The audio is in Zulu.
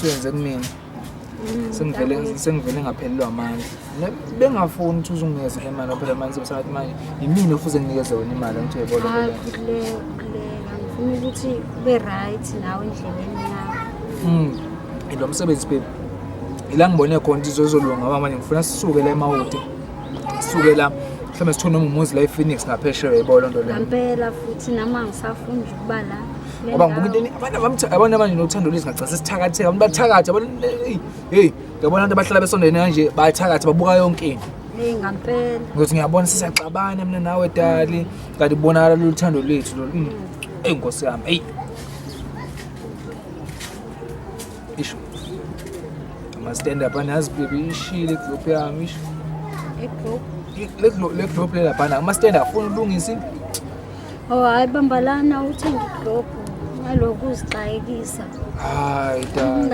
Senze kumina. Sengivele ngaphelelwa amandla. Bengafuni ukuthi uzunginikeze imali phela manje sebesathi manje yimini ofuze nginikeze wena imali ngithi uyabona. Hayi kuleka ngifuna ukuthi ube right nawe endleleni yakho. Lo msebenzi baby. Ila ngibone khona ukuthi izolunga ngoba manje ngifuna sisuke la eMawude. Sisuke la mhlawumbe sithone umuzi la ePhoenix ngaphesheya uyayibona lento le. Ngempela futhi nama ngisafunda ukuba la. Ngoba ngibuka into abantu abanye nothando lezi ngacela sithakatheka abantu bathakatha yabona hey ngiyabona abantu abahlala besondene kanje bayathakatha babuka yonke into. Ngempela. Ngokuthi ngiyabona sisaxabana mina nawe dali kanti kubonakala luthando lethu lo. Enkosi yami hey. Isho. Ama stand up anazi baby ishile group yami isho. Egroup. Le group le lapha ama stand up ufuna ulungisa. Oh hayi bambalana uthenga igroup ngalokhu uzixayekisa. Hayi dali.